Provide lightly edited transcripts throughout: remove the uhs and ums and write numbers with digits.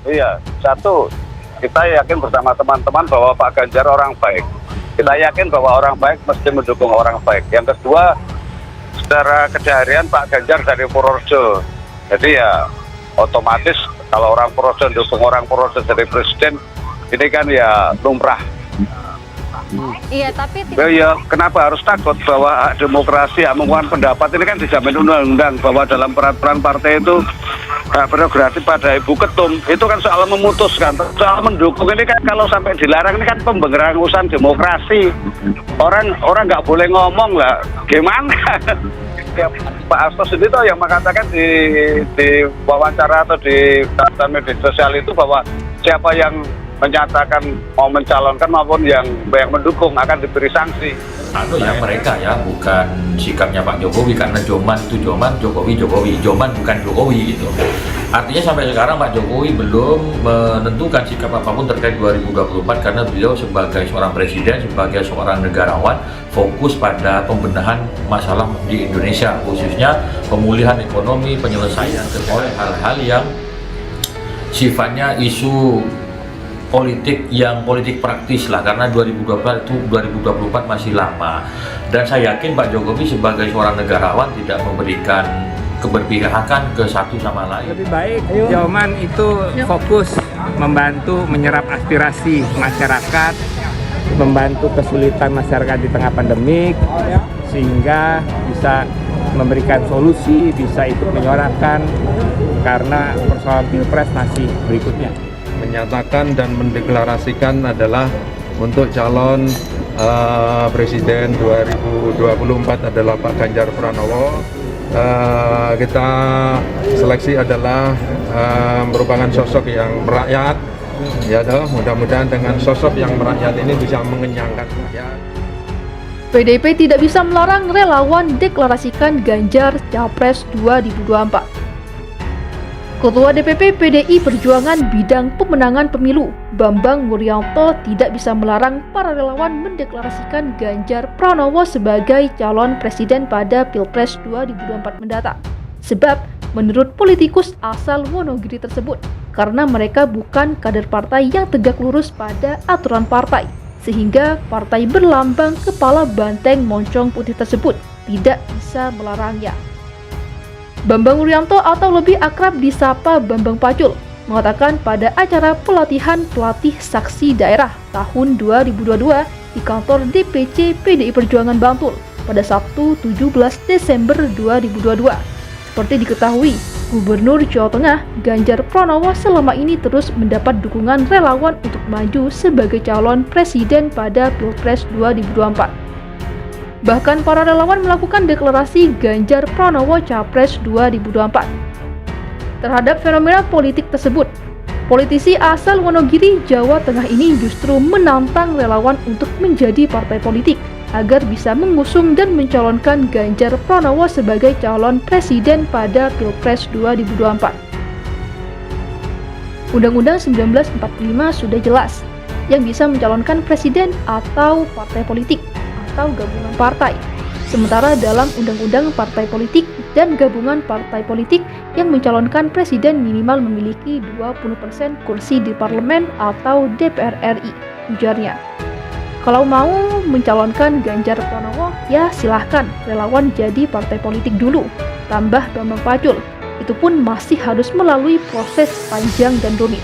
Iya, satu, kita yakin bersama teman-teman bahwa Pak Ganjar orang baik. Kita yakin bahwa orang baik mesti mendukung orang baik. Yang kedua, secara keseharian Pak Ganjar dari Purworejo. Jadi ya otomatis kalau orang Purworejo mendukung orang Purworejo jadi presiden, ini kan ya lumrah. Iya, tapi Ya, kenapa harus takut bahwa hak demokrasi, hak mengungkapkan pendapat ini kan dijamin undang-undang bahwa dalam peraturan partai itu hak prerogatif pada ibu ketum itu kan soal memutuskan, soal mendukung ini kan kalau sampai dilarang ini kan pemberangusan demokrasi. Orang nggak boleh ngomong lah, gimana? Ya, Pak Hasto sendiri tuh yang mengatakan di wawancara atau di catatan media sosial itu bahwa siapa yang menyatakan mau mencalonkan maupun yang mendukung akan diberi sanksi. Ya mereka ya, bukan sikapnya Pak Jokowi, karena Joman itu Joman, Jokowi, Joman bukan Jokowi gitu. Artinya sampai sekarang Pak Jokowi belum menentukan sikap apapun terkait 2024 karena beliau sebagai seorang presiden, sebagai seorang negarawan fokus pada pembenahan masalah di Indonesia, khususnya pemulihan ekonomi, penyelesaian oleh hal-hal yang sifatnya isu politik yang politik praktis lah, karena 2024 masih lama, dan saya yakin Pak Jokowi sebagai seorang negarawan tidak memberikan keberpihakan ke satu sama lain. Lebih baik Joman itu fokus membantu menyerap aspirasi masyarakat, membantu kesulitan masyarakat di tengah pandemik, sehingga bisa memberikan solusi, bisa ikut menyuarakan, karena persoalan pilpres masih berikutnya. Menyatakan dan mendeklarasikan adalah untuk calon presiden 2024 adalah Pak Ganjar Pranowo. Kita seleksi adalah merupakan sosok yang merakyat, ya toh, mudah-mudahan dengan sosok yang merakyat ini bisa mengenyangkan rakyat. PDIP tidak bisa melarang relawan deklarasikan Ganjar Capres 2024. Ketua DPP PDI Perjuangan Bidang Pemenangan Pemilu, Bambang Wuryanto, tidak bisa melarang para relawan mendeklarasikan Ganjar Pranowo sebagai calon presiden pada Pilpres 2024 mendatang. Sebab, menurut politikus asal Wonogiri tersebut, karena mereka bukan kader partai yang tegak lurus pada aturan partai, sehingga partai berlambang kepala banteng moncong putih tersebut tidak bisa melarangnya. Bambang Wuryanto atau lebih akrab disapa Bambang Pacul mengatakan pada acara pelatihan pelatih saksi daerah tahun 2022 di kantor DPC PDI Perjuangan Bantul pada Sabtu 17 Desember 2022. Seperti diketahui, Gubernur Jawa Tengah Ganjar Pranowo selama ini terus mendapat dukungan relawan untuk maju sebagai calon presiden pada Pilpres 2024. Bahkan para relawan melakukan deklarasi Ganjar Pranowo Capres 2024. Terhadap fenomena politik tersebut, politisi asal Wonogiri, Jawa Tengah ini justru menantang relawan untuk menjadi partai politik agar bisa mengusung dan mencalonkan Ganjar Pranowo sebagai calon presiden pada Pilpres 2024. Undang-Undang 1945 sudah jelas yang bisa mencalonkan presiden atau partai politik atau gabungan partai. Sementara dalam Undang-Undang Partai Politik dan Gabungan Partai Politik yang mencalonkan presiden minimal memiliki 20% kursi di parlemen atau DPR RI, ujarnya. Kalau mau mencalonkan Ganjar Pranowo, ya silahkan, relawan jadi partai politik dulu, tambah Bambang Pacul. Itu pun masih harus melalui proses panjang dan rumit.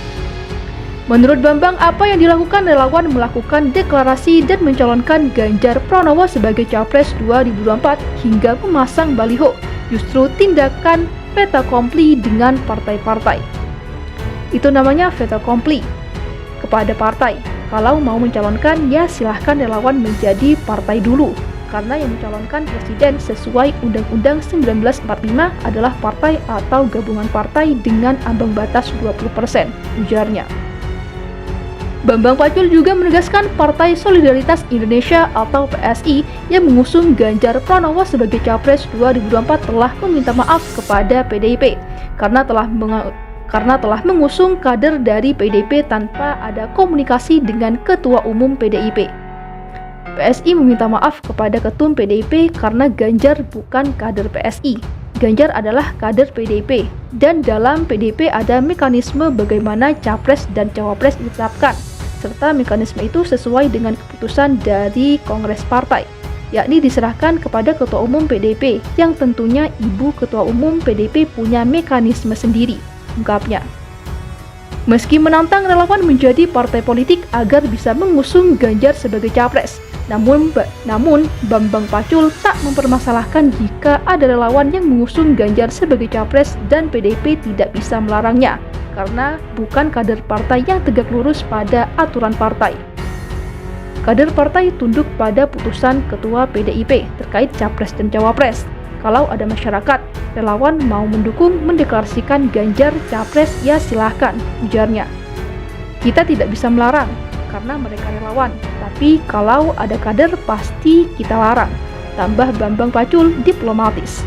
Menurut Bambang, apa yang dilakukan relawan melakukan deklarasi dan mencalonkan Ganjar Pranowo sebagai Capres 2024 hingga memasang baliho justru tindakan fait accompli dengan partai-partai. Itu namanya fait accompli kepada partai. Kalau mau mencalonkan, ya silahkan relawan menjadi partai dulu. Karena yang mencalonkan presiden sesuai Undang-Undang 1945 adalah partai atau gabungan partai dengan ambang batas 20%, ujarnya. Bambang Pacul juga menegaskan Partai Solidaritas Indonesia atau PSI yang mengusung Ganjar Pranowo sebagai Capres 2024 telah meminta maaf kepada PDIP karena telah mengusung kader dari PDIP tanpa ada komunikasi dengan Ketua Umum PDIP. PSI meminta maaf kepada Ketum PDIP karena Ganjar bukan kader PSI. Ganjar adalah kader PDIP, dan dalam PDIP ada mekanisme bagaimana capres dan cawapres ditetapkan, serta mekanisme itu sesuai dengan keputusan dari Kongres Partai, yakni diserahkan kepada Ketua Umum PDIP, yang tentunya Ibu Ketua Umum PDIP punya mekanisme sendiri, ungkapnya. Meski menantang relawan menjadi partai politik agar bisa mengusung Ganjar sebagai capres, namun Bambang Pacul tak mempermasalahkan jika ada relawan yang mengusung Ganjar sebagai capres dan PDIP tidak bisa melarangnya, karena bukan kader partai yang tegak lurus pada aturan partai. Kader partai tunduk pada putusan Ketua PDIP terkait capres dan cawapres. Kalau ada masyarakat, relawan mau mendukung mendeklarasikan Ganjar capres, ya silahkan, ujarnya. Kita tidak bisa melarang, karena mereka relawan, tapi kalau ada kader pasti kita larang, tambah Bambang Pacul diplomatis.